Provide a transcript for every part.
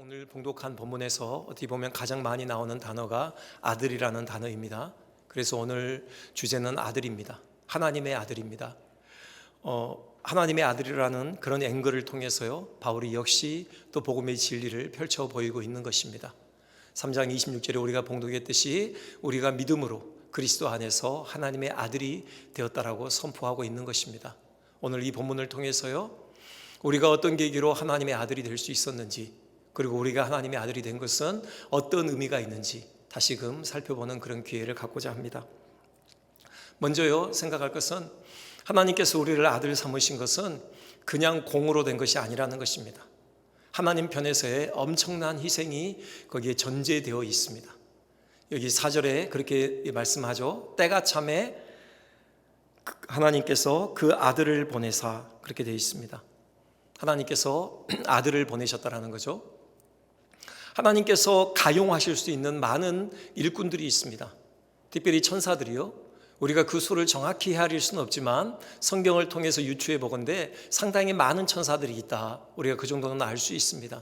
오늘 봉독한 본문에서 어떻게 보면 가장 많이 나오는 단어가 아들이라는 단어입니다. 그래서 오늘 주제는 아들입니다. 하나님의 아들입니다. 하나님의 아들이라는 그런 앵글을 통해서요, 바울이 역시 또 복음의 진리를 펼쳐 보이고 있는 것입니다. 3장 26절에 우리가 봉독했듯이 우리가 믿음으로 그리스도 안에서 하나님의 아들이 되었다라고 선포하고 있는 것입니다. 오늘 이 본문을 통해서요, 우리가 어떤 계기로 하나님의 아들이 될 수 있었는지, 그리고 우리가 하나님의 아들이 된 것은 어떤 의미가 있는지 다시금 살펴보는 그런 기회를 갖고자 합니다. 먼저요, 생각할 것은 하나님께서 우리를 아들 삼으신 것은 그냥 공으로 된 것이 아니라는 것입니다. 하나님 편에서의 엄청난 희생이 거기에 전제되어 있습니다. 여기 4절에 그렇게 말씀하죠. 때가 참에 하나님께서 그 아들을 보내사, 그렇게 되어 있습니다. 하나님께서 아들을 보내셨다라는 거죠. 하나님께서 가용하실 수 있는 많은 일꾼들이 있습니다. 특별히 천사들이요, 우리가 그 수를 정확히 헤아릴 수는 없지만 성경을 통해서 유추해 보건대 상당히 많은 천사들이 있다, 우리가 그 정도는 알 수 있습니다.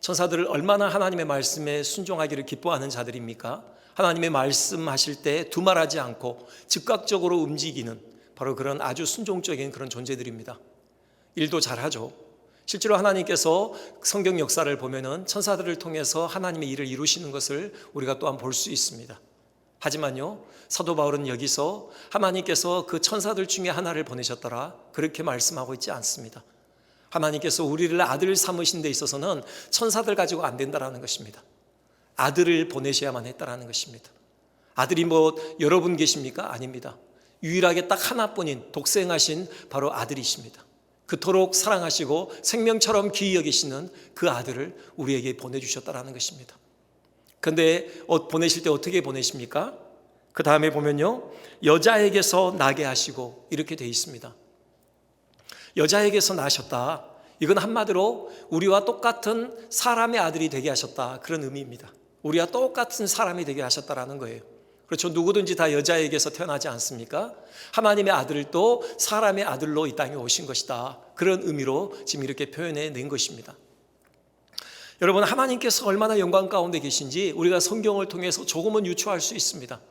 천사들을 얼마나 하나님의 말씀에 순종하기를 기뻐하는 자들입니까? 하나님의 말씀하실 때 두말하지 않고 즉각적으로 움직이는 바로 그런 아주 순종적인 그런 존재들입니다. 일도 잘하죠. 실제로 하나님께서 성경 역사를 보면은 천사들을 통해서 하나님의 일을 이루시는 것을 우리가 또한 볼 수 있습니다. 하지만요, 사도 바울은 여기서 하나님께서 그 천사들 중에 하나를 보내셨더라, 그렇게 말씀하고 있지 않습니다. 하나님께서 우리를 아들 삼으신 데 있어서는 천사들 가지고 안 된다라는 것입니다. 아들을 보내셔야만 했다라는 것입니다. 아들이 여러분 계십니까? 아닙니다. 유일하게 딱 하나뿐인 독생하신 바로 아들이십니다. 그토록 사랑하시고 생명처럼 귀히 여기시는 그 아들을 우리에게 보내주셨다라는 것입니다. 그런데 보내실 때 어떻게 보내십니까? 그 다음에 보면요, 여자에게서 나게 하시고, 이렇게 되어 있습니다. 여자에게서 나셨다, 이건 한마디로 우리와 똑같은 사람의 아들이 되게 하셨다, 그런 의미입니다. 우리와 똑같은 사람이 되게 하셨다라는 거예요. 그렇죠. 누구든지 다 여자에게서 태어나지 않습니까? 하나님의 아들도 사람의 아들로 이 땅에 오신 것이다, 그런 의미로 지금 이렇게 표현해 낸 것입니다. 여러분, 하나님께서 얼마나 영광 가운데 계신지 우리가 성경을 통해서 조금은 유추할 수 있습니다.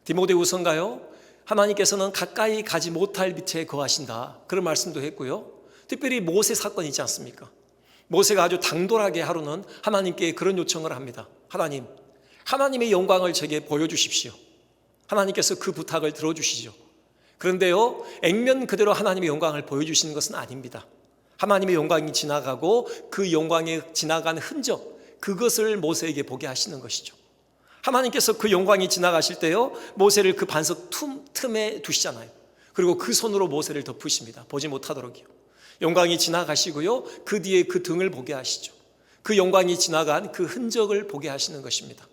디모데후서인가요? 하나님께서는 가까이 가지 못할 밑에 거하신다, 그런 말씀도 했고요. 특별히 모세 사건이 있지 않습니까? 모세가 아주 당돌하게 하루는 하나님께 그런 요청을 합니다. 하나님의 영광을 제게 보여주십시오. 하나님께서 그 부탁을 들어주시죠. 그런데요, 액면 그대로 하나님의 영광을 보여주시는 것은 아닙니다. 하나님의 영광이 지나가고 그 영광에 지나간 흔적, 그것을 모세에게 보게 하시는 것이죠. 하나님께서 그 영광이 지나가실 때요, 모세를 그 반석 틈에 두시잖아요. 그리고 그 손으로 모세를 덮으십니다. 보지 못하도록요. 영광이 지나가시고요, 그 뒤에 그 등을 보게 하시죠. 그 영광이 지나간 그 흔적을 보게 하시는 것입니다.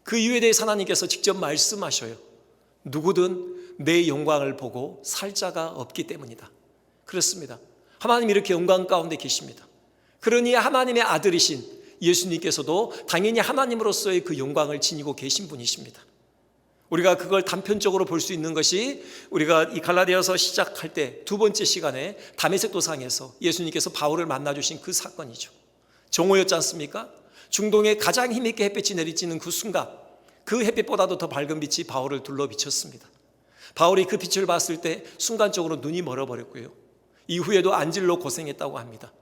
그 이유에 대해서 하나님께서 직접 말씀하셔요. 누구든 내 영광을 보고 살 자가 없기 때문이다. 그렇습니다. 하나님이 이렇게 영광 가운데 계십니다. 그러니 하나님의 아들이신 예수님께서도 당연히 하나님으로서의 그 영광을 지니고 계신 분이십니다. 우리가 그걸 단편적으로 볼 수 있는 것이 우리가 이 갈라디아서 시작할 때 두 번째 시간에 다메섹 도상에서 예수님께서 바울을 만나주신 그 사건이죠. 정오였지 않습니까? 중동에 가장 힘있게 햇빛이 내리쬐는 그 순간, 그 햇빛보다도 더 밝은 빛이 바울을 둘러 비쳤습니다. 바울이 그 빛을 봤을 때 순간적으로 눈이 멀어버렸고요, 이후에도 안질로 고생했다고 합니다.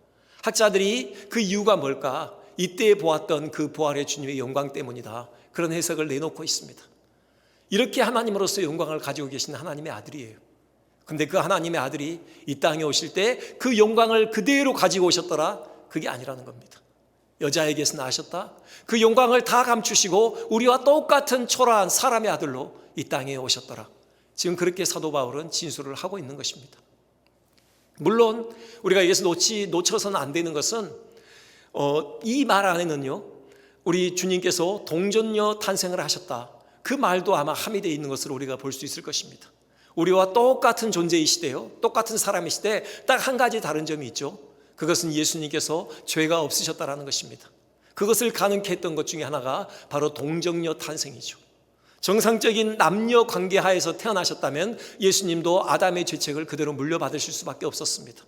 학자들이 그 이유가 뭘까? 이때 보았던 그 부활의 주님의 영광 때문이다, 그런 해석을 내놓고 있습니다. 이렇게 하나님으로서 영광을 가지고 계신 하나님의 아들이에요. 근데 그 하나님의 아들이 이 땅에 오실 때 그 영광을 그대로 가지고 오셨더라, 그게 아니라는 겁니다. 여자에게서 나셨다, 그 영광을 다 감추시고 우리와 똑같은 초라한 사람의 아들로 이 땅에 오셨더라. 지금 그렇게 사도 바울은 진술을 하고 있는 것입니다. 물론 우리가 여기서 놓쳐서는 안 되는 것은 이 말 안에는요, 우리 주님께서 동정녀 탄생을 하셨다, 그 말도 아마 함의되어 있는 것으로 우리가 볼 수 있을 것입니다. 우리와 똑같은 존재이시대요, 똑같은 사람이시대, 딱 한 가지 다른 점이 있죠. 그것은 예수님께서 죄가 없으셨다라는 것입니다. 그것을 가능케 했던 것 중에 하나가 바로 동정녀 탄생이죠. 정상적인 남녀 관계 하에서 태어나셨다면 예수님도 아담의 죄책을 그대로 물려받으실 수밖에 없었습니다.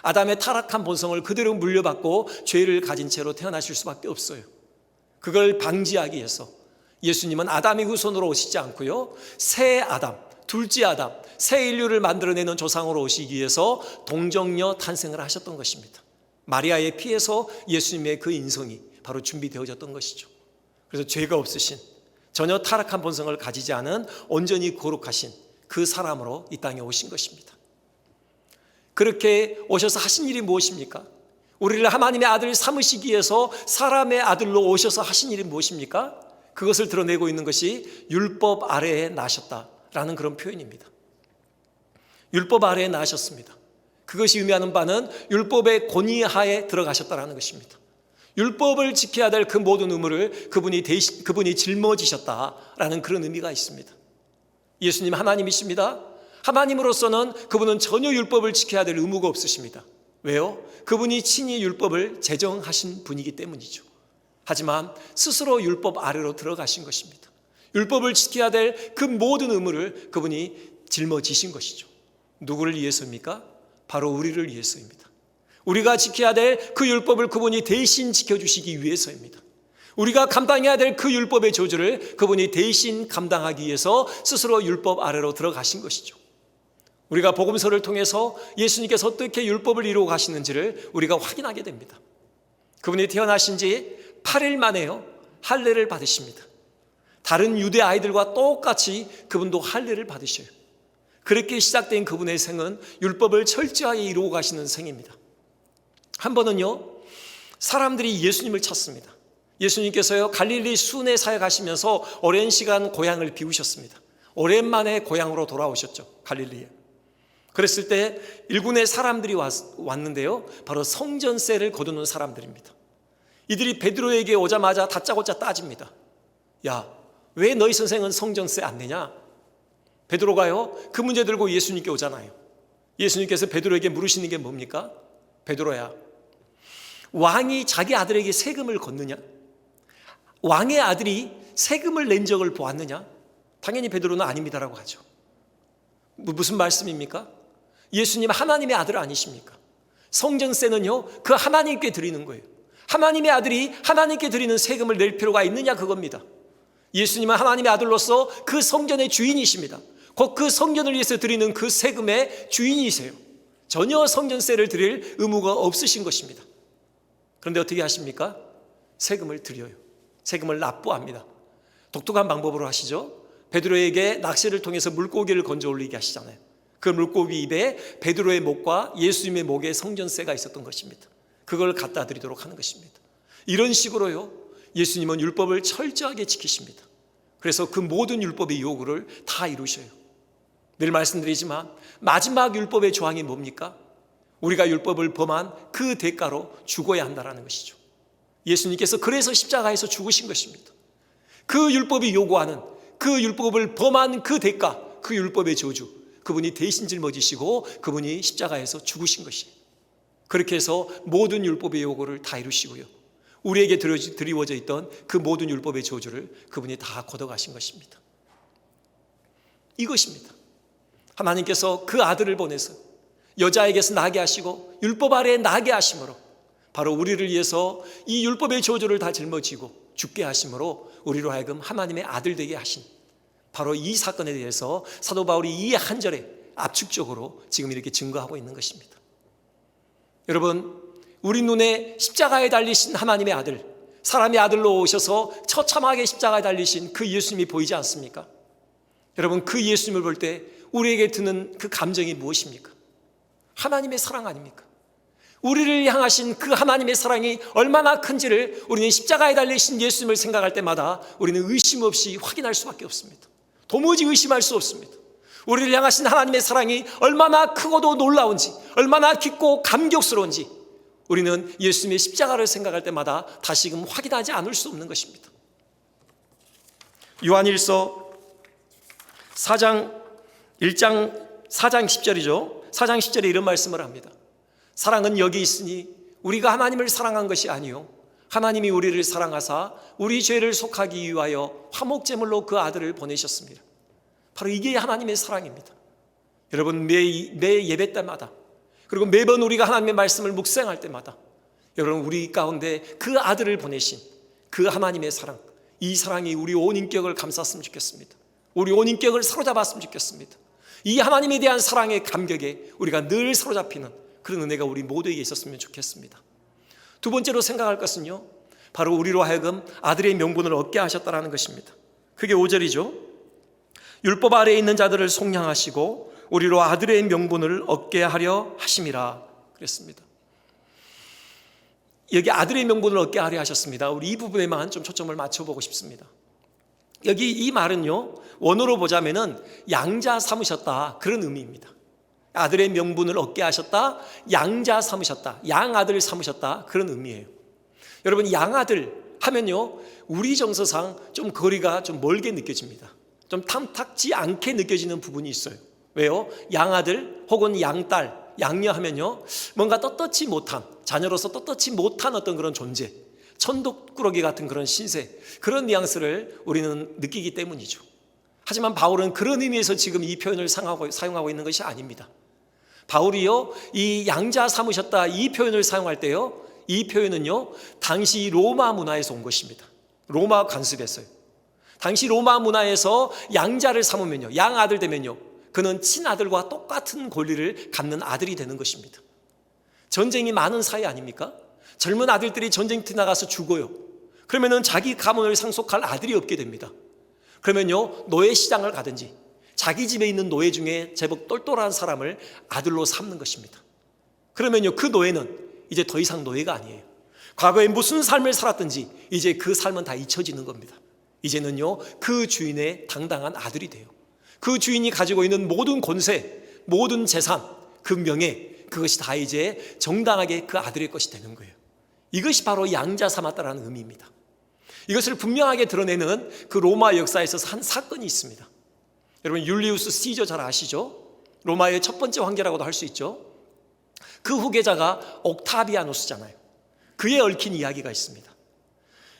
아담의 타락한 본성을 그대로 물려받고 죄를 가진 채로 태어나실 수밖에 없어요. 그걸 방지하기 위해서 예수님은 아담의 후손으로 오시지 않고요, 새 아담, 둘째 아담, 새 인류를 만들어내는 조상으로 오시기 위해서 동정녀 탄생을 하셨던 것입니다. 마리아의 피에서 예수님의 그 인성이 바로 준비되어졌던 것이죠. 그래서 죄가 없으신, 전혀 타락한 본성을 가지지 않은 온전히 거룩하신 그 사람으로 이 땅에 오신 것입니다. 그렇게 오셔서 하신 일이 무엇입니까? 우리를 하나님의 아들 삼으시기 위해서 사람의 아들로 오셔서 하신 일이 무엇입니까? 그것을 드러내고 있는 것이 율법 아래에 나셨다라는 그런 표현입니다. 율법 아래에 나셨습니다. 그것이 의미하는 바는 율법의 권위하에 들어가셨다라는 것입니다. 율법을 지켜야 될 그 모든 의무를 그분이 짊어지셨다라는 그런 의미가 있습니다. 예수님 하나님이십니다. 하나님으로서는 그분은 전혀 율법을 지켜야 될 의무가 없으십니다. 왜요? 그분이 친히 율법을 제정하신 분이기 때문이죠. 하지만 스스로 율법 아래로 들어가신 것입니다. 율법을 지켜야 될 그 모든 의무를 그분이 짊어지신 것이죠. 누구를 위해서입니까? 바로 우리를 위해서입니다. 우리가 지켜야 될 그 율법을 그분이 대신 지켜주시기 위해서입니다. 우리가 감당해야 될 그 율법의 저주를 그분이 대신 감당하기 위해서 스스로 율법 아래로 들어가신 것이죠. 우리가 복음서를 통해서 예수님께서 어떻게 율법을 이루어 가시는지를 우리가 확인하게 됩니다. 그분이 태어나신 지 8일 만에요, 할례를 받으십니다. 다른 유대 아이들과 똑같이 그분도 할례를 받으셔요. 그렇게 시작된 그분의 생은 율법을 철저하게 이루어 가시는 생입니다. 한 번은요, 사람들이 예수님을 찾습니다. 예수님께서요, 갈릴리 순회 사역하시면서 오랜 시간 고향을 비우셨습니다. 오랜만에 고향으로 돌아오셨죠, 갈릴리에. 그랬을 때 일군의 사람들이 왔는데요, 바로 성전세를 거두는 사람들입니다. 이들이 베드로에게 오자마자 다짜고짜 따집니다. 야, 왜 너희 선생은 성전세 안 내냐? 베드로가요, 그 문제 들고 예수님께 오잖아요. 예수님께서 베드로에게 물으시는 게 뭡니까? 베드로야, 왕이 자기 아들에게 세금을 걷느냐? 왕의 아들이 세금을 낸 적을 보았느냐? 당연히 베드로는 아닙니다라고 하죠. 무슨 말씀입니까? 예수님 하나님의 아들 아니십니까? 성전세는요, 그 하나님께 드리는 거예요. 하나님의 아들이 하나님께 드리는 세금을 낼 필요가 있느냐, 그겁니다. 예수님은 하나님의 아들로서 그 성전의 주인이십니다. 곧 그 성전을 위해서 드리는 그 세금의 주인이세요. 전혀 성전세를 드릴 의무가 없으신 것입니다. 그런데 어떻게 하십니까? 세금을 드려요. 세금을 납부합니다. 독특한 방법으로 하시죠. 베드로에게 낚시를 통해서 물고기를 건져 올리게 하시잖아요. 그 물고기 입에 베드로의 목과 예수님의 목에 성전세가 있었던 것입니다. 그걸 갖다 드리도록 하는 것입니다. 이런 식으로요, 예수님은 율법을 철저하게 지키십니다. 그래서 그 모든 율법의 요구를 다 이루셔요. 늘 말씀드리지만 마지막 율법의 조항이 뭡니까? 우리가 율법을 범한 그 대가로 죽어야 한다는 것이죠. 예수님께서 그래서 십자가에서 죽으신 것입니다. 그 율법이 요구하는, 그 율법을 범한 그 대가, 그 율법의 저주, 그분이 대신 짊어지시고 그분이 십자가에서 죽으신 것이에요. 그렇게 해서 모든 율법의 요구를 다 이루시고요, 우리에게 드리워져 있던 그 모든 율법의 저주를 그분이 다 걷어가신 것입니다. 이것입니다. 하나님께서 그 아들을 보내서 여자에게서 나게 하시고 율법 아래에 나게 하심으로 바로 우리를 위해서 이 율법의 저주를 다 짊어지고 죽게 하심으로 우리로 하여금 하나님의 아들 되게 하신, 바로 이 사건에 대해서 사도 바울이 이 한 절에 압축적으로 지금 이렇게 증거하고 있는 것입니다. 여러분, 우리 눈에 십자가에 달리신 하나님의 아들, 사람의 아들로 오셔서 처참하게 십자가에 달리신 그 예수님이 보이지 않습니까? 여러분, 그 예수님을 볼 때 우리에게 드는 그 감정이 무엇입니까? 하나님의 사랑 아닙니까? 우리를 향하신 그 하나님의 사랑이 얼마나 큰지를 우리는 십자가에 달리신 예수님을 생각할 때마다 우리는 의심 없이 확인할 수밖에 없습니다. 도무지 의심할 수 없습니다. 우리를 향하신 하나님의 사랑이 얼마나 크고도 놀라운지, 얼마나 깊고 감격스러운지 우리는 예수님의 십자가를 생각할 때마다 다시금 확인하지 않을 수 없는 것입니다. 요한일서 4장 10절이죠. 4장 10절에 이런 말씀을 합니다. 사랑은 여기 있으니 우리가 하나님을 사랑한 것이 아니요 하나님이 우리를 사랑하사 우리 죄를 속하기 위하여 화목제물로 그 아들을 보내셨습니다. 바로 이게 하나님의 사랑입니다. 여러분, 매 예배 때마다 그리고 매번 우리가 하나님의 말씀을 묵상할 때마다 여러분 우리 가운데 그 아들을 보내신 그 하나님의 사랑, 이 사랑이 우리 온 인격을 감쌌으면 좋겠습니다. 우리 온 인격을 사로잡았으면 좋겠습니다. 이 하나님에 대한 사랑의 감격에 우리가 늘 사로잡히는 그런 은혜가 우리 모두에게 있었으면 좋겠습니다. 두 번째로 생각할 것은요, 바로 우리로 하여금 아들의 명분을 얻게 하셨다는 것입니다. 그게 5절이죠. 율법 아래에 있는 자들을 속량하시고 우리로 아들의 명분을 얻게 하려 하심이라 그랬습니다. 여기 아들의 명분을 얻게 하려 하셨습니다. 우리 이 부분에만 좀 초점을 맞춰보고 싶습니다. 여기 이 말은요, 원어로 보자면은 양자 삼으셨다, 그런 의미입니다. 아들의 명분을 얻게 하셨다, 양자 삼으셨다, 양아들 삼으셨다, 그런 의미예요. 여러분, 양아들 하면요, 우리 정서상 좀 거리가 좀 멀게 느껴집니다. 좀 탐탁지 않게 느껴지는 부분이 있어요. 왜요? 양아들 혹은 양딸, 양녀 하면요, 뭔가 떳떳지 못한, 자녀로서 떳떳지 못한 어떤 그런 존재, 천덕꾸러기 같은 그런 신세, 그런 뉘앙스를 우리는 느끼기 때문이죠. 하지만 바울은 그런 의미에서 지금 이 표현을 사용하고 있는 것이 아닙니다. 바울이요, 이 양자 삼으셨다 이 표현을 사용할 때요, 이 표현은요, 당시 로마 문화에서 온 것입니다. 로마 관습에서요. 당시 로마 문화에서 양자를 삼으면요, 양아들 되면요, 그는 친아들과 똑같은 권리를 갖는 아들이 되는 것입니다. 전쟁이 많은 사회 아닙니까? 젊은 아들들이 전쟁터에 나가서 죽어요. 그러면은 자기 가문을 상속할 아들이 없게 됩니다. 그러면요, 노예 시장을 가든지 자기 집에 있는 노예 중에 제법 똘똘한 사람을 아들로 삼는 것입니다. 그러면요, 그 노예는 이제 더 이상 노예가 아니에요. 과거에 무슨 삶을 살았든지 이제 그 삶은 다 잊혀지는 겁니다. 이제는요, 그 주인의 당당한 아들이 돼요. 그 주인이 가지고 있는 모든 권세, 모든 재산, 그 명예, 그것이 다 이제 정당하게 그 아들의 것이 되는 거예요. 이것이 바로 양자 삼았다라는 의미입니다. 이것을 분명하게 드러내는 그 로마 역사에 있어서 한 사건이 있습니다. 여러분, 율리우스 시저 잘 아시죠? 로마의 첫 번째 황제라고도 할 수 있죠. 그 후계자가 옥타비아누스잖아요. 그에 얽힌 이야기가 있습니다.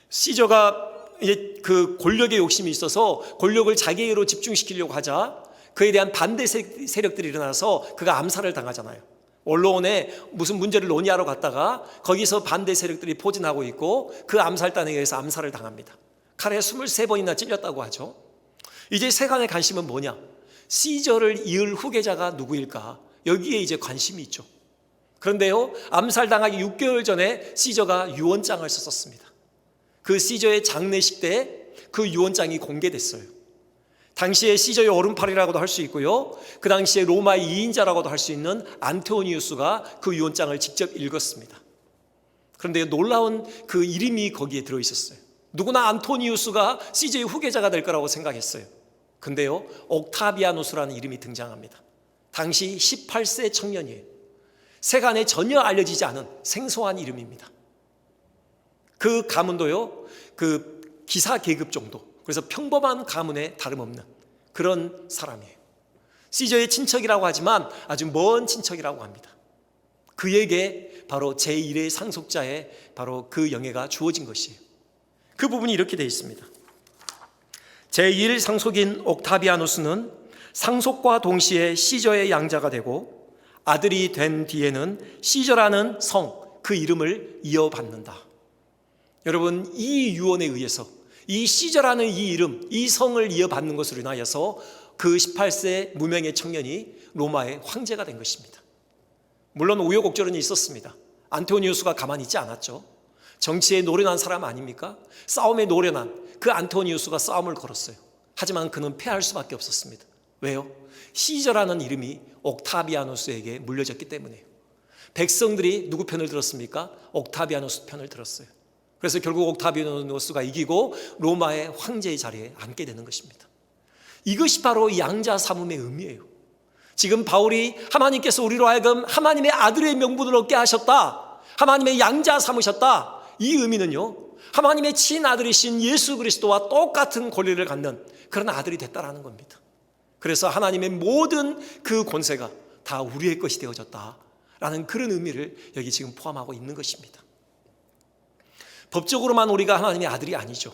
시저가 이제 그 권력의 욕심이 있어서 권력을 자기에게로 집중시키려고 하자 그에 대한 반대 세력들이 일어나서 그가 암살을 당하잖아요. 언론에 무슨 문제를 논의하러 갔다가 거기서 반대 세력들이 포진하고 있고 그 암살단에 의해서 암살을 당합니다. 칼에 23번이나 찔렸다고 하죠. 이제 세간의 관심은 뭐냐? 시저를 이을 후계자가 누구일까? 여기에 이제 관심이 있죠. 그런데요, 암살당하기 6개월 전에 시저가 유언장을 썼습니다. 그 시저의 장례식 때 그 유언장이 공개됐어요. 당시에 시저의 오른팔이라고도 할 수 있고요, 그 당시에 로마의 2인자라고도 할 수 있는 안토니우스가 그 유언장을 직접 읽었습니다. 그런데 놀라운 그 이름이 거기에 들어있었어요. 누구나 안토니우스가 시저의 후계자가 될 거라고 생각했어요. 근데요, 옥타비아누스라는 이름이 등장합니다. 당시 18세 청년이에요. 세간에 전혀 알려지지 않은 생소한 이름입니다. 그 가문도요, 그 기사 계급 정도, 그래서 평범한 가문에 다름없는 그런 사람이에요. 시저의 친척이라고 하지만 아주 먼 친척이라고 합니다. 그에게 바로 제1의 상속자의 바로 그 영예가 주어진 것이에요. 그 부분이 이렇게 되어 있습니다. 제1 상속인 옥타비아누스는 상속과 동시에 시저의 양자가 되고 아들이 된 뒤에는 시저라는 성, 그 이름을 이어받는다. 여러분, 이 유언에 의해서 이 시저라는 이 이름, 이 성을 이어받는 것으로 인하여서 그 18세 무명의 청년이 로마의 황제가 된 것입니다. 물론 우여곡절은 있었습니다. 안토니우스가 가만히 있지 않았죠. 정치에 노련한 사람 아닙니까? 싸움에 노련한 그 안토니우스가 싸움을 걸었어요. 하지만 그는 패할 수밖에 없었습니다. 왜요? 시저라는 이름이 옥타비아누스에게 물려졌기 때문에요. 백성들이 누구 편을 들었습니까? 옥타비아누스 편을 들었어요. 그래서 결국 옥타비아누스가 이기고 로마의 황제의 자리에 앉게 되는 것입니다. 이것이 바로 양자 삼음의 의미예요. 지금 바울이 하나님께서 우리로 하여금 하나님의 아들의 명분을 얻게 하셨다, 하나님의 양자 삼으셨다, 이 의미는요, 하나님의 친아들이신 예수 그리스도와 똑같은 권리를 갖는 그런 아들이 됐다라는 겁니다. 그래서 하나님의 모든 그 권세가 다 우리의 것이 되어졌다라는 그런 의미를 여기 지금 포함하고 있는 것입니다. 법적으로만 우리가 하나님의 아들이 아니죠.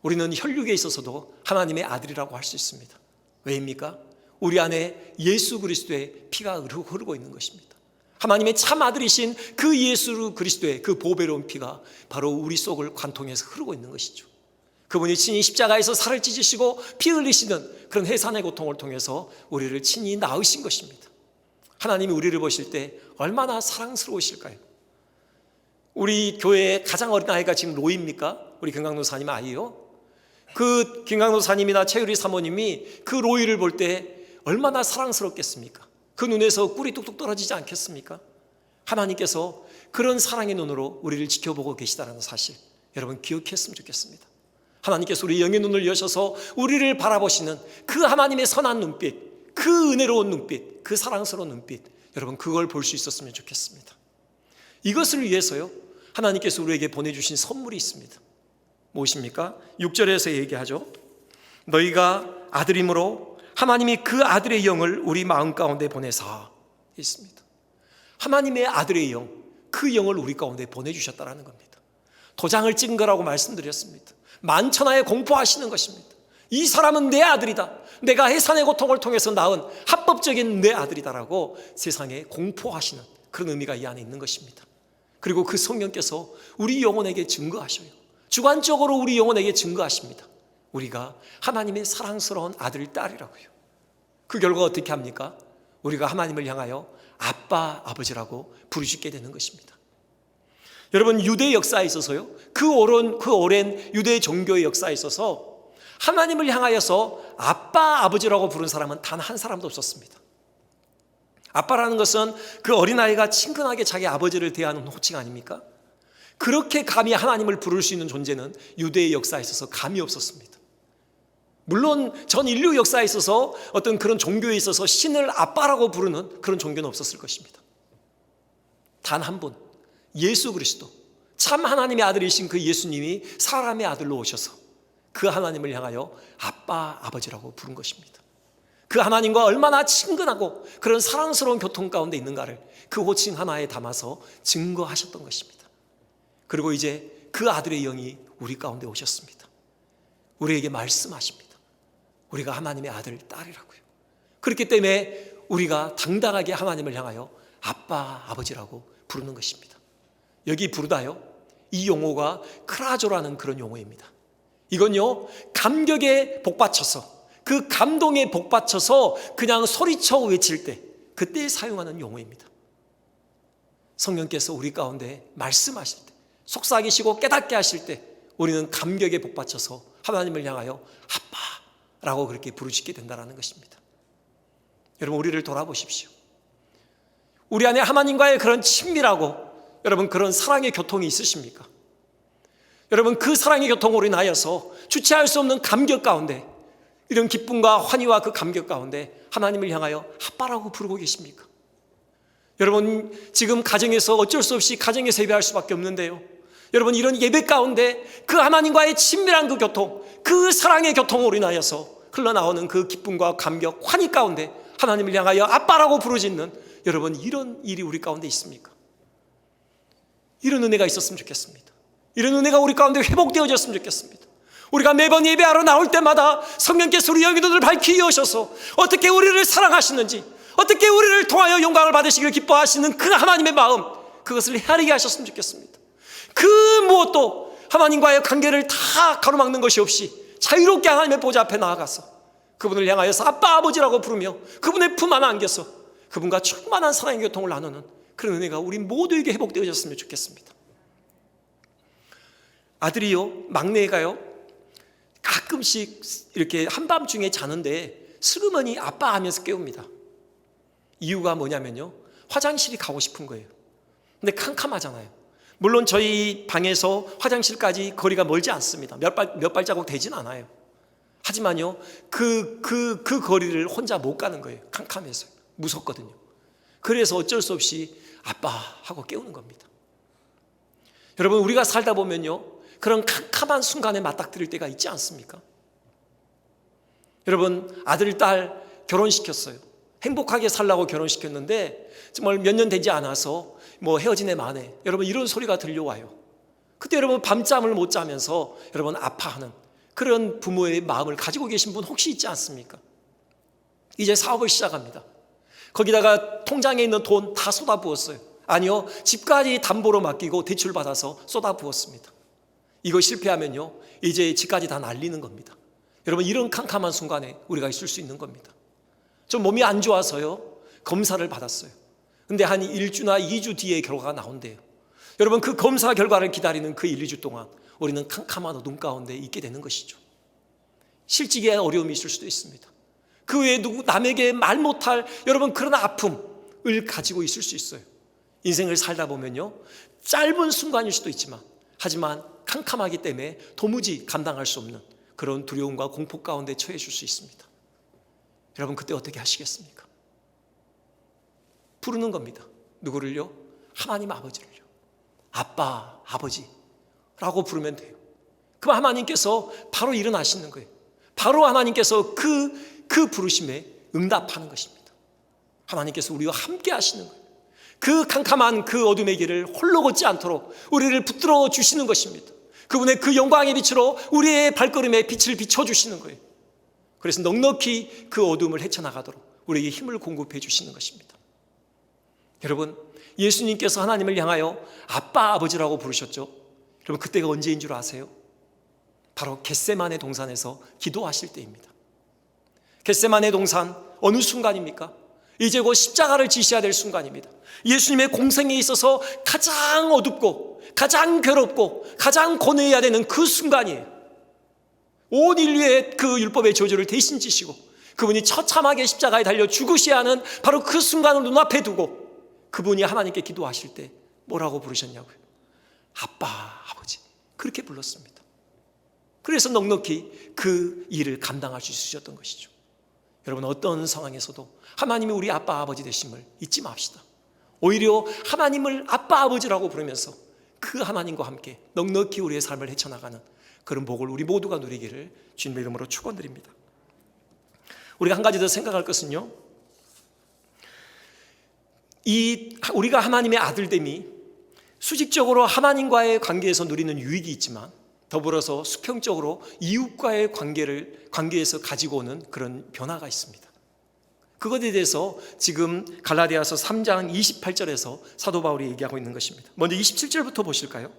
우리는 혈육에 있어서도 하나님의 아들이라고 할 수 있습니다. 왜입니까? 우리 안에 예수 그리스도의 피가 흐르고 있는 것입니다. 하나님의 참 아들이신 그 예수 그리스도의 그 보배로운 피가 바로 우리 속을 관통해서 흐르고 있는 것이죠. 그분이 친히 십자가에서 살을 찢으시고 피 흘리시는 그런 해산의 고통을 통해서 우리를 친히 낳으신 것입니다. 하나님이 우리를 보실 때 얼마나 사랑스러우실까요? 우리 교회의 가장 어린 아이가 지금 로이입니까? 우리 김강도사님 아이요. 그 김강도사님이나 최유리 사모님이 그 로이를 볼 때 얼마나 사랑스럽겠습니까? 그 눈에서 꿀이 뚝뚝 떨어지지 않겠습니까? 하나님께서 그런 사랑의 눈으로 우리를 지켜보고 계시다는 사실, 여러분 기억했으면 좋겠습니다. 하나님께서 우리 영의 눈을 여셔서 우리를 바라보시는 그 하나님의 선한 눈빛, 그 은혜로운 눈빛, 그 사랑스러운 눈빛, 여러분 그걸 볼 수 있었으면 좋겠습니다. 이것을 위해서요, 하나님께서 우리에게 보내주신 선물이 있습니다. 무엇입니까? 6절에서 얘기하죠. 너희가 아들이므로 하나님이 그 아들의 영을 우리 마음 가운데 보내사 있습니다. 하나님의 아들의 영, 그 영을 우리 가운데 보내주셨다는 겁니다. 도장을 찍은 거라고 말씀드렸습니다. 만천하에 공포하시는 것입니다. 이 사람은 내 아들이다, 내가 해산의 고통을 통해서 낳은 합법적인 내 아들이다라고 세상에 공포하시는 그런 의미가 이 안에 있는 것입니다. 그리고 그 성령께서 우리 영혼에게 증거하셔요. 주관적으로 우리 영혼에게 증거하십니다. 우리가 하나님의 사랑스러운 아들, 딸이라고요. 그 결과 어떻게 합니까? 우리가 하나님을 향하여 아빠, 아버지라고 부르시게 되는 것입니다. 여러분, 유대 역사에 있어서요, 그 오랜 유대 종교의 역사에 있어서 하나님을 향하여서 아빠, 아버지라고 부른 사람은 단 한 사람도 없었습니다. 아빠라는 것은 그 어린아이가 친근하게 자기 아버지를 대하는 호칭 아닙니까? 그렇게 감히 하나님을 부를 수 있는 존재는 유대의 역사에 있어서 감이 없었습니다. 물론 전 인류 역사에 있어서 어떤 그런 종교에 있어서 신을 아빠라고 부르는 그런 종교는 없었을 것입니다. 단 한 분, 예수 그리스도, 참 하나님의 아들이신 그 예수님이 사람의 아들로 오셔서 그 하나님을 향하여 아빠, 아버지라고 부른 것입니다. 그 하나님과 얼마나 친근하고 그런 사랑스러운 교통 가운데 있는가를 그 호칭 하나에 담아서 증거하셨던 것입니다. 그리고 이제 그 아들의 영이 우리 가운데 오셨습니다. 우리에게 말씀하십니다. 우리가 하나님의 아들, 딸이라고요. 그렇기 때문에 우리가 당당하게 하나님을 향하여 아빠, 아버지라고 부르는 것입니다. 여기 부르다요, 이 용어가 크라조라는 그런 용어입니다. 이건요, 감격에 복받쳐서, 그 감동에 복받쳐서 그냥 소리쳐 외칠 때, 그때 사용하는 용어입니다. 성령께서 우리 가운데 말씀하실 때, 속삭이시고 깨닫게 하실 때 우리는 감격에 복받쳐서 하나님을 향하여 아빠라고 그렇게 부르시게 된다는 것입니다. 여러분, 우리를 돌아보십시오. 우리 안에 하나님과의 그런 친밀하고 여러분 그런 사랑의 교통이 있으십니까? 여러분, 그 사랑의 교통으로 인하여서 주체할 수 없는 감격 가운데, 이런 기쁨과 환희와 그 감격 가운데 하나님을 향하여 아빠라고 부르고 계십니까? 여러분, 지금 가정에서 어쩔 수 없이 가정에서 예배할 수밖에 없는데요, 여러분, 이런 예배 가운데 그 하나님과의 친밀한 그 교통, 그 사랑의 교통으로 인하여서 흘러나오는 그 기쁨과 감격, 환희 가운데 하나님을 향하여 아빠라고 부르짖는 여러분, 이런 일이 우리 가운데 있습니까? 이런 은혜가 있었으면 좋겠습니다. 이런 은혜가 우리 가운데 회복되어졌으면 좋겠습니다. 우리가 매번 예배하러 나올 때마다 성령께서 우리 영의 눈을 밝히 여셔서 어떻게 우리를 사랑하시는지, 어떻게 우리를 통하여 영광을 받으시기를 기뻐하시는 그 하나님의 마음, 그것을 헤아리게 하셨으면 좋겠습니다. 그 무엇도 하나님과의 관계를 다 가로막는 것이 없이 자유롭게 하나님의 보좌 앞에 나아가서 그분을 향하여서 아빠, 아버지라고 부르며 그분의 품 안에 안겨서 그분과 충만한 사랑의 교통을 나누는 그런 은혜가 우리 모두에게 회복되어졌으면 좋겠습니다. 아들이요, 막내가요, 가끔씩 이렇게 한밤중에 자는데 슬그머니 아빠 하면서 깨웁니다. 이유가 뭐냐면요, 화장실이 가고 싶은 거예요. 근데 캄캄하잖아요. 물론 저희 방에서 화장실까지 거리가 멀지 않습니다. 몇 발자국 되진 않아요. 하지만요, 그 거리를 혼자 못 가는 거예요. 캄캄해서 무섭거든요. 그래서 어쩔 수 없이 아빠 하고 깨우는 겁니다. 여러분, 우리가 살다 보면요, 그런 캄캄한 순간에 맞닥뜨릴 때가 있지 않습니까? 여러분, 아들, 딸 결혼시켰어요. 행복하게 살라고 결혼시켰는데 정말 몇 년 되지 않아서 헤어진 애 만에 여러분 이런 소리가 들려와요. 그때 여러분 밤잠을 못 자면서 여러분 아파하는 그런 부모의 마음을 가지고 계신 분 혹시 있지 않습니까? 이제 사업을 시작합니다. 거기다가 통장에 있는 돈 다 쏟아부었어요. 아니요, 집까지 담보로 맡기고 대출받아서 쏟아부었습니다. 이거 실패하면요, 이제 집까지 다 날리는 겁니다. 여러분, 이런 캄캄한 순간에 우리가 있을 수 있는 겁니다. 좀 몸이 안 좋아서요, 검사를 받았어요. 근데 한 1주나 2주 뒤에 결과가 나온대요. 여러분, 그 검사 결과를 기다리는 그 1, 2주 동안 우리는 캄캄한 어둠 가운데 있게 되는 것이죠. 실직에 어려움이 있을 수도 있습니다. 그 외에 남에게 말 못할 여러분 그런 아픔을 가지고 있을 수 있어요. 인생을 살다 보면요, 짧은 순간일 수도 있지만, 하지만 캄캄하기 때문에 도무지 감당할 수 없는 그런 두려움과 공포 가운데 처해질 수 있습니다. 여러분, 그때 어떻게 하시겠습니까? 부르는 겁니다. 누구를요? 하나님 아버지를요. 아빠, 아버지라고 부르면 돼요. 그럼 하나님께서 바로 일어나시는 거예요. 바로 하나님께서 그 부르심에 응답하는 것입니다. 하나님께서 우리와 함께 하시는 거예요. 그 캄캄한 그 어둠의 길을 홀로 걷지 않도록 우리를 붙들어 주시는 것입니다. 그분의 그 영광의 빛으로 우리의 발걸음에 빛을 비춰주시는 거예요. 그래서 넉넉히 그 어둠을 헤쳐나가도록 우리에게 힘을 공급해 주시는 것입니다. 여러분, 예수님께서 하나님을 향하여 아빠, 아버지라고 부르셨죠. 여러분, 그때가 언제인 줄 아세요? 바로 겟세마네 동산에서 기도하실 때입니다. 겟세마네 동산 어느 순간입니까? 이제 곧 십자가를 지셔야 될 순간입니다. 예수님의 공생에 있어서 가장 어둡고 가장 괴롭고 가장 고뇌해야 되는 그 순간이에요. 온 인류의 그 율법의 저주를 대신 지시고 그분이 처참하게 십자가에 달려 죽으셔야 하는 바로 그 순간을 눈앞에 두고 그분이 하나님께 기도하실 때 뭐라고 부르셨냐고요? 아빠, 아버지, 그렇게 불렀습니다. 그래서 넉넉히 그 일을 감당할 수 있으셨던 것이죠. 여러분, 어떤 상황에서도 하나님이 우리 아빠, 아버지 되심을 잊지 맙시다. 오히려 하나님을 아빠, 아버지라고 부르면서 그 하나님과 함께 넉넉히 우리의 삶을 헤쳐나가는 그런 복을 우리 모두가 누리기를 주님의 이름으로 축원드립니다. 우리가 한 가지 더 생각할 것은요, 우리가 하나님의 아들됨이 수직적으로 하나님과의 관계에서 누리는 유익이 있지만 더불어서 수평적으로 이웃과의 관계에서 가지고 오는 그런 변화가 있습니다. 그것에 대해서 지금 갈라디아서 3장 28절에서 사도 바울이 얘기하고 있는 것입니다. 먼저 27절부터 보실까요?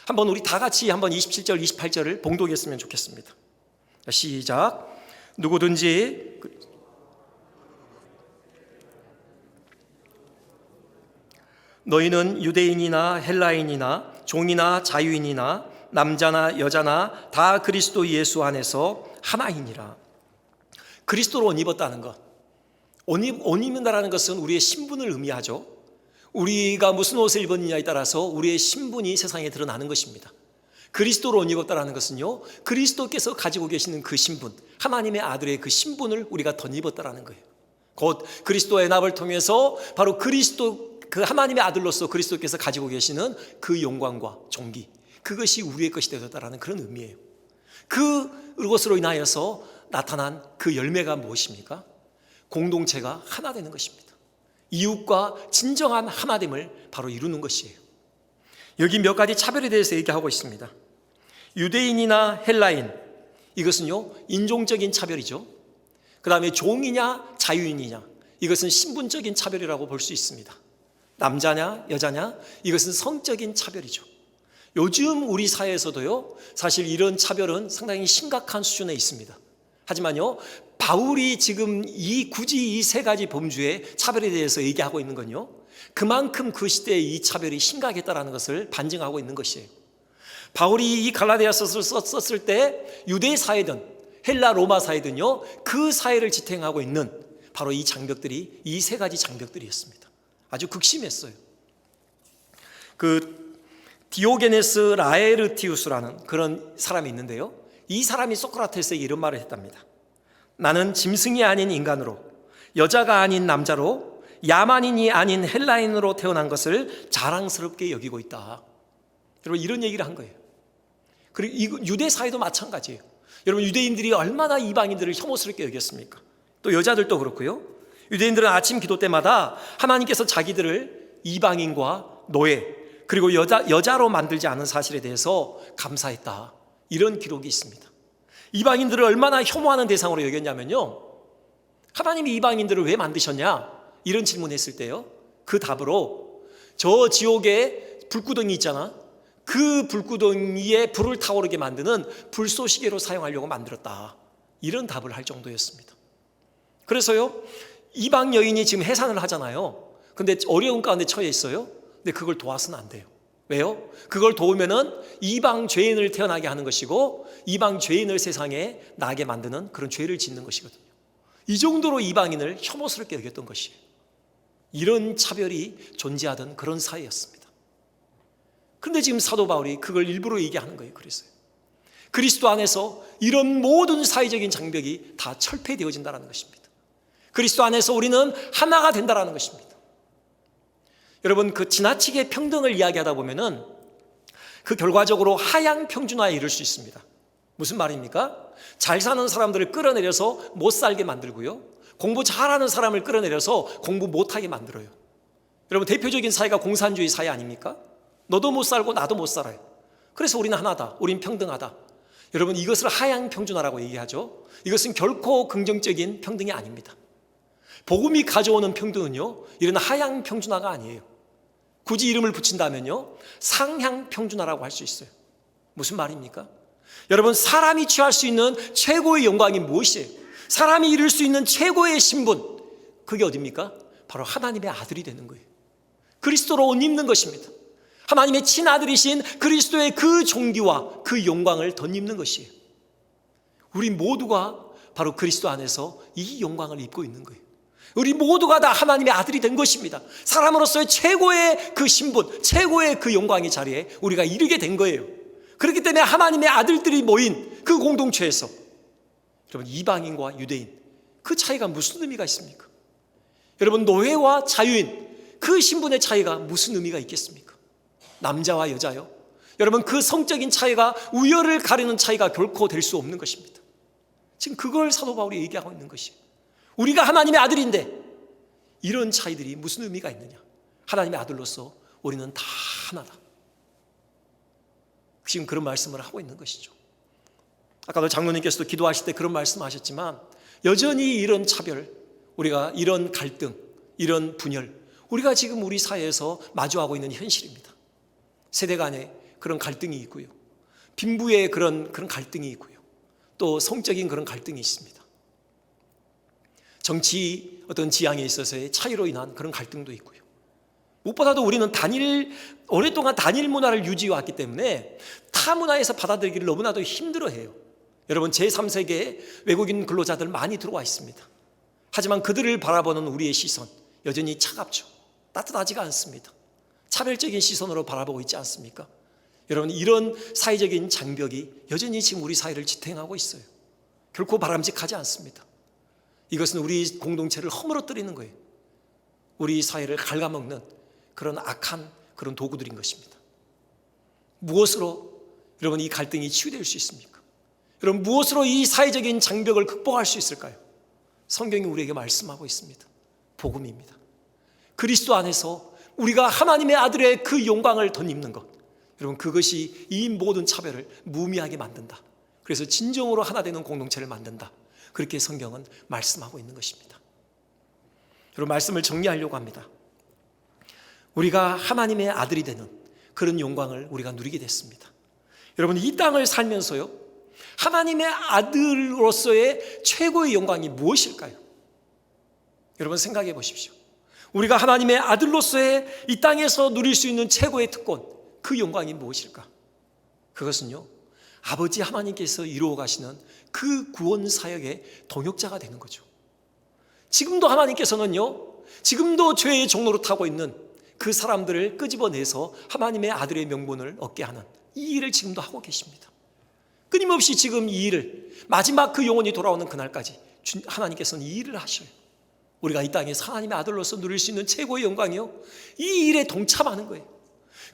한번 우리 다 같이 한번 27절, 28절을 봉독했으면 좋겠습니다. 시작. 누구든지 너희는 유대인이나 헬라인이나 종이나 자유인이나 남자나 여자나 다 그리스도 예수 안에서 하나이니라. 그리스도로 옷 입었다는 것, 옷 입는다는 것은 우리의 신분을 의미하죠. 우리가 무슨 옷을 입었느냐에 따라서 우리의 신분이 세상에 드러나는 것입니다. 그리스도로 옷 입었다는 것은요, 그리스도께서 가지고 계시는 그 신분, 하나님의 아들의 그 신분을 우리가 덧입었다는 거예요. 곧 그리스도의 납을 통해서 바로 그리스도, 그 하나님의 아들로서 그리스도께서 가지고 계시는 그 영광과 존귀, 그것이 우리의 것이 되었다는 그런 의미예요. 그것으로 인하여서 나타난 그 열매가 무엇입니까? 공동체가 하나 되는 것입니다. 이웃과 진정한 하나됨을 바로 이루는 것이에요. 여기 몇 가지 차별에 대해서 얘기하고 있습니다. 유대인이나 헬라인, 이것은요 인종적인 차별이죠. 그 다음에 종이냐 자유인이냐, 이것은 신분적인 차별이라고 볼 수 있습니다. 남자냐 여자냐, 이것은 성적인 차별이죠. 요즘 우리 사회에서도요 사실 이런 차별은 상당히 심각한 수준에 있습니다. 하지만요, 바울이 지금 굳이 이 세 가지 범주의 차별에 대해서 얘기하고 있는 건요, 그만큼 그 시대에 이 차별이 심각했다는 것을 반증하고 있는 것이에요. 바울이 이 갈라디아서를 썼을 때 유대 사회든 헬라 로마 사회든요, 그 사회를 지탱하고 있는 바로 이 장벽들이 이 세 가지 장벽들이었습니다. 아주 극심했어요. 그 디오게네스 라에르티우스라는 그런 사람이 있는데요, 이 사람이 소크라테스에게 이런 말을 했답니다. 나는 짐승이 아닌 인간으로, 여자가 아닌 남자로, 야만인이 아닌 헬라인으로 태어난 것을 자랑스럽게 여기고 있다. 여러분, 이런 얘기를 한 거예요. 그리고 유대 사회도 마찬가지예요. 여러분, 유대인들이 얼마나 이방인들을 혐오스럽게 여겼습니까? 또 여자들도 그렇고요. 유대인들은 아침 기도 때마다 하나님께서 자기들을 이방인과 노예, 그리고 여자로 만들지 않은 사실에 대해서 감사했다, 이런 기록이 있습니다. 이방인들을 얼마나 혐오하는 대상으로 여겼냐면요, 하나님이 이방인들을 왜 만드셨냐? 이런 질문했을 때요, 그 답으로 저 지옥에 불구덩이 있잖아, 그 불구덩이에 불을 타오르게 만드는 불쏘시개로 사용하려고 만들었다, 이런 답을 할 정도였습니다. 그래서요, 이방 여인이 지금 해산을 하잖아요. 근데 어려운 가운데 처해 있어요. 근데 그걸 도와서는 안 돼요. 왜요? 그걸 도우면은 이방 죄인을 태어나게 하는 것이고 이방 죄인을 세상에 나게 만드는 그런 죄를 짓는 것이거든요. 이 정도로 이방인을 혐오스럽게 여겼던 것이에요. 이런 차별이 존재하던 그런 사회였습니다. 근데 지금 사도 바울이 그걸 일부러 얘기하는 거예요. 그래서요, 그리스도 안에서 이런 모든 사회적인 장벽이 다 철폐되어진다는 것입니다. 그리스도 안에서 우리는 하나가 된다는 것입니다. 여러분, 그 지나치게 평등을 이야기하다 보면은 그 결과적으로 하향 평준화에 이를 수 있습니다. 무슨 말입니까? 잘 사는 사람들을 끌어내려서 못 살게 만들고요, 공부 잘하는 사람을 끌어내려서 공부 못하게 만들어요. 여러분, 대표적인 사회가 공산주의 사회 아닙니까? 너도 못 살고 나도 못 살아요. 그래서 우리는 하나다, 우린 평등하다. 여러분, 이것을 하향 평준화라고 얘기하죠. 이것은 결코 긍정적인 평등이 아닙니다. 복음이 가져오는 평등은요, 이런 하향 평준화가 아니에요. 굳이 이름을 붙인다면요, 상향 평준화라고 할 수 있어요. 무슨 말입니까? 여러분, 사람이 취할 수 있는 최고의 영광이 무엇이에요? 사람이 이룰 수 있는 최고의 신분, 그게 어디입니까? 바로 하나님의 아들이 되는 거예요. 그리스도로 옷 입는 것입니다. 하나님의 친아들이신 그리스도의 그 존귀와 그 영광을 덧입는 것이에요. 우리 모두가 바로 그리스도 안에서 이 영광을 입고 있는 거예요. 우리 모두가 다 하나님의 아들이 된 것입니다. 사람으로서의 최고의 그 신분, 최고의 그 영광의 자리에 우리가 이르게 된 거예요. 그렇기 때문에 하나님의 아들들이 모인 그 공동체에서 여러분, 이방인과 유대인, 그 차이가 무슨 의미가 있습니까? 여러분, 노예와 자유인 그 신분의 차이가 무슨 의미가 있겠습니까? 남자와 여자요, 여러분, 그 성적인 차이가 우열을 가리는 차이가 결코 될 수 없는 것입니다. 지금 그걸 사도 바울이 얘기하고 있는 것이에요. 우리가 하나님의 아들인데 이런 차이들이 무슨 의미가 있느냐? 하나님의 아들로서 우리는 다 하나다. 지금 그런 말씀을 하고 있는 것이죠. 아까도 장로님께서도 기도하실 때 그런 말씀하셨지만 여전히 이런 차별, 우리가 이런 갈등, 이런 분열, 우리가 지금 우리 사회에서 마주하고 있는 현실입니다. 세대 간에 그런 갈등이 있고요, 빈부의 그런 갈등이 있고요, 또 성적인 그런 갈등이 있습니다. 정치 어떤 지향에 있어서의 차이로 인한 그런 갈등도 있고요. 무엇보다도 우리는 오랫동안 단일 문화를 유지해 왔기 때문에 타 문화에서 받아들이기를 너무나도 힘들어해요. 여러분, 제3세계에 외국인 근로자들 많이 들어와 있습니다. 하지만 그들을 바라보는 우리의 시선 여전히 차갑죠. 따뜻하지가 않습니다. 차별적인 시선으로 바라보고 있지 않습니까? 여러분, 이런 사회적인 장벽이 여전히 지금 우리 사회를 지탱하고 있어요. 결코 바람직하지 않습니다. 이것은 우리 공동체를 허물어뜨리는 거예요. 우리 사회를 갉아먹는 그런 악한 그런 도구들인 것입니다. 무엇으로 여러분 이 갈등이 치유될 수 있습니까? 여러분, 무엇으로 이 사회적인 장벽을 극복할 수 있을까요? 성경이 우리에게 말씀하고 있습니다. 복음입니다. 그리스도 안에서 우리가 하나님의 아들의 그 영광을 덧입는 것, 여러분, 그것이 이 모든 차별을 무미하게 만든다. 그래서 진정으로 하나 되는 공동체를 만든다. 그렇게 성경은 말씀하고 있는 것입니다. 여러분, 말씀을 정리하려고 합니다. 우리가 하나님의 아들이 되는 그런 영광을 우리가 누리게 됐습니다. 여러분, 이 땅을 살면서요, 하나님의 아들로서의 최고의 영광이 무엇일까요? 여러분, 생각해 보십시오. 우리가 하나님의 아들로서의 이 땅에서 누릴 수 있는 최고의 특권, 그 영광이 무엇일까? 그것은요, 아버지 하나님께서 이루어 가시는 그 구원 사역의 동역자가 되는 거죠. 지금도 하나님께서는요, 지금도 죄의 종로로 타고 있는 그 사람들을 끄집어내서 하나님의 아들의 명분을 얻게 하는 이 일을 지금도 하고 계십니다. 끊임없이 지금 이 일을, 마지막 그 영혼이 돌아오는 그날까지 하나님께서는 이 일을 하셔요. 우리가 이 땅에서 하나님의 아들로서 누릴 수 있는 최고의 영광이요, 이 일에 동참하는 거예요.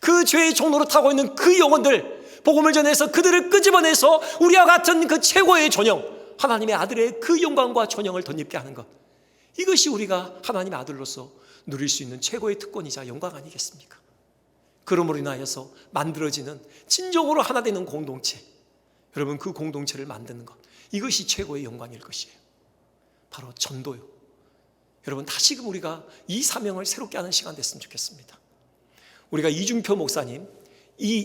그 죄의 종로로 타고 있는 그 영혼들, 복음을 전해서 그들을 끄집어내서 우리와 같은 그 최고의 존영, 하나님의 아들의 그 영광과 존영을 덧입게 하는 것, 이것이 우리가 하나님의 아들로서 누릴 수 있는 최고의 특권이자 영광 아니겠습니까? 그러므로 인하여서 만들어지는 진정으로 하나 되는 공동체, 여러분, 그 공동체를 만드는 것, 이것이 최고의 영광일 것이에요. 바로 전도요. 여러분, 다시금 우리가 이 사명을 새롭게 하는 시간 됐으면 좋겠습니다. 우리가 이준표 목사님,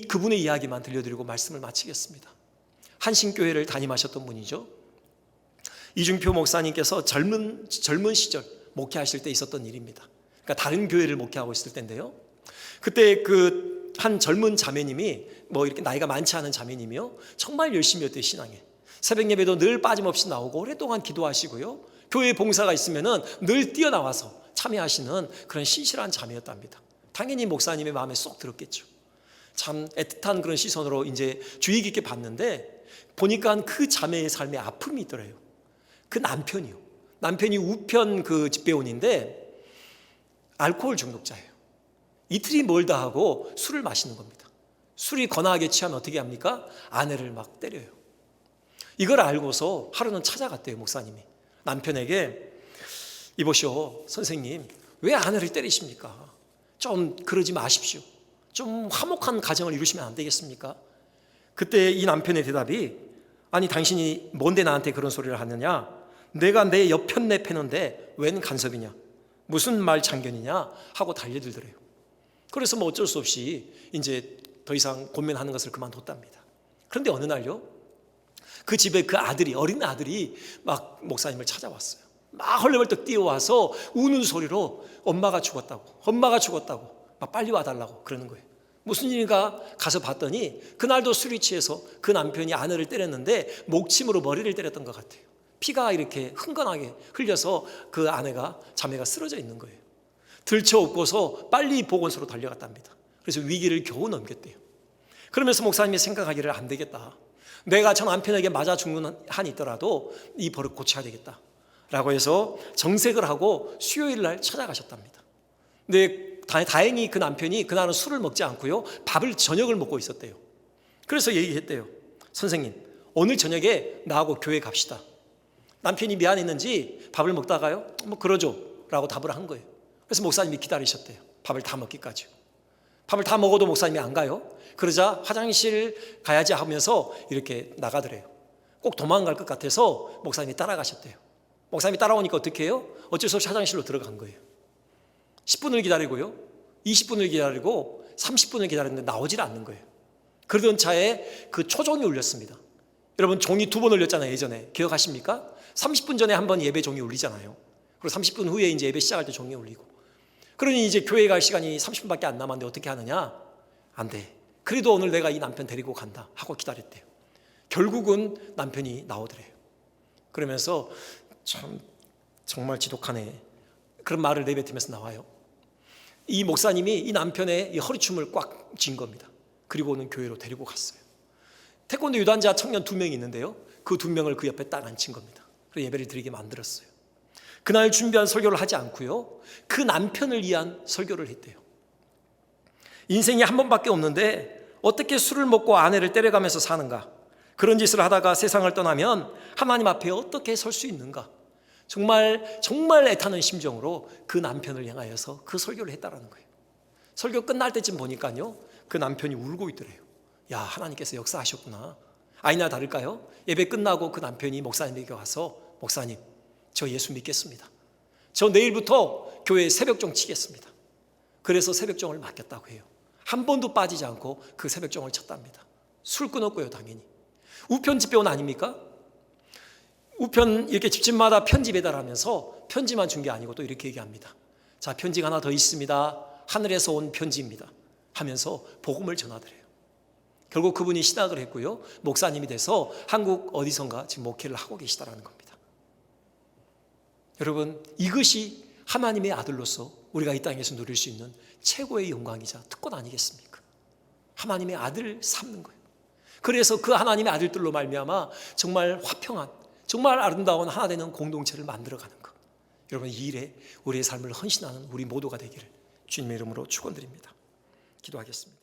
그분의 이야기만 들려드리고 말씀을 마치겠습니다. 한신교회를 담임하셨던 분이죠. 이준표 목사님께서 젊은 시절 목회하실 때 있었던 일입니다. 그러니까 다른 교회를 목회하고 있을 때인데요. 그때 그 한 젊은 자매님이 이렇게 나이가 많지 않은 자매님이요, 정말 열심히 했대요. 신앙에 새벽 예배도 늘 빠짐없이 나오고 오랫동안 기도하시고요, 교회 봉사가 있으면은 늘 뛰어나와서 참여하시는 그런 신실한 자매였답니다. 당연히 목사님의 마음에 쏙 들었겠죠. 참 애틋한 그런 시선으로 이제 주의 깊게 봤는데 보니까 그 자매의 삶에 아픔이 있더래요. 그 남편이 우편 그 집배원인데 알코올 중독자예요. 이틀이 멀다 하고 술을 마시는 겁니다. 술이 거나하게 취하면 어떻게 합니까? 아내를 막 때려요. 이걸 알고서 하루는 찾아갔대요. 목사님이 남편에게, 이보시오 선생님, 왜 아내를 때리십니까? 좀 그러지 마십시오. 좀 화목한 가정을 이루시면 안 되겠습니까? 그때 이 남편의 대답이, 아니 당신이 뭔데 나한테 그런 소리를 하느냐? 내가 내 옆편내 패는데 웬 간섭이냐? 무슨 말 참견이냐? 하고 달려들더래요. 그래서 어쩔 수 없이 이제 더 이상 고민하는 것을 그만뒀답니다. 그런데 어느 날요, 그 집에 그 아들이, 어린 아들이 막 목사님을 찾아왔어요. 막 헐레벌떡 뛰어와서 우는 소리로 엄마가 죽었다고 막 빨리 와달라고 그러는 거예요. 무슨 일인가 가서 봤더니 그날도 술이 취해서 그 남편이 아내를 때렸는데 목침으로 머리를 때렸던 것 같아요. 피가 이렇게 흥건하게 흘려서 그 자매가 쓰러져 있는 거예요. 들쳐업고서 빨리 보건소로 달려갔답니다. 그래서 위기를 겨우 넘겼대요. 그러면서 목사님이 생각하기를, 안 되겠다, 내가 저 남편에게 맞아 죽는 한이 있더라도 이 버릇 고쳐야 되겠다 라고 해서 정색을 하고 수요일 날 찾아가셨답니다. 근데 다행히 그 남편이 그날은 술을 먹지 않고요, 저녁을 먹고 있었대요. 그래서 얘기했대요. 선생님, 오늘 저녁에 나하고 교회 갑시다. 남편이 미안했는지 밥을 먹다가요, 그러죠 라고 답을 한 거예요. 그래서 목사님이 기다리셨대요. 밥을 다 먹기까지. 밥을 다 먹어도 목사님이 안 가요. 그러자 화장실 가야지 하면서 이렇게 나가더래요. 꼭 도망갈 것 같아서 목사님이 따라가셨대요. 목사님이 따라오니까 어떻게 해요? 어쩔 수 없이 화장실로 들어간 거예요. 10분을 기다리고요, 20분을 기다리고 30분을 기다렸는데 나오질 않는 거예요. 그러던 차에 그 초종이 울렸습니다. 여러분, 종이 2번 울렸잖아요. 예전에 기억하십니까? 30분 전에 한 번 예배 종이 울리잖아요. 그리고 30분 후에 이제 예배 시작할 때 종이 울리고. 그러니 이제 교회 갈 시간이 30분밖에 안 남았는데 어떻게 하느냐? 안 돼. 그래도 오늘 내가 이 남편 데리고 간다 하고 기다렸대요. 결국은 남편이 나오더래요. 그러면서 참 정말 지독하네, 그런 말을 내뱉으면서 나와요. 이 목사님이 이 남편의 이 허리춤을 꽉 쥔 겁니다. 그리고는 교회로 데리고 갔어요. 태권도 유단자 청년 2명이 있는데요, 그 2명을 그 옆에 딱 앉힌 겁니다. 그래서 예배를 드리게 만들었어요. 그날 준비한 설교를 하지 않고요, 그 남편을 위한 설교를 했대요. 인생이 한 번밖에 없는데 어떻게 술을 먹고 아내를 때려가면서 사는가? 그런 짓을 하다가 세상을 떠나면 하나님 앞에 어떻게 설 수 있는가? 정말 애타는 심정으로 그 남편을 향하여서 그 설교를 했다라는 거예요. 설교 끝날 때쯤 보니까요, 그 남편이 울고 있더래요. 야, 하나님께서 역사하셨구나. 아니나 다를까요? 예배 끝나고 그 남편이 목사님에게 와서, 목사님, 저 예수 믿겠습니다. 저 내일부터 교회에 새벽종 치겠습니다. 그래서 새벽종을 맡겼다고 해요. 한 번도 빠지지 않고 그 새벽종을 쳤답니다. 술 끊었고요, 당연히. 우편 집배원 아닙니까? 우편 이렇게 집집마다 편지 배달하면서 편지만 준 게 아니고 또 이렇게 얘기합니다. 자, 편지가 하나 더 있습니다. 하늘에서 온 편지입니다 하면서 복음을 전하더래요. 결국 그분이 신학을 했고요, 목사님이 돼서 한국 어디선가 지금 목회를 하고 계시다라는 겁니다. 여러분, 이것이 하나님의 아들로서 우리가 이 땅에서 누릴 수 있는 최고의 영광이자 특권 아니겠습니까? 하나님의 아들을 삼는 거예요. 그래서 그 하나님의 아들들로 말미암아 정말 화평한, 정말 아름다운 하나 되는 공동체를 만들어가는 것. 여러분, 이 일에 우리의 삶을 헌신하는 우리 모두가 되기를 주님의 이름으로 축원드립니다. 기도하겠습니다.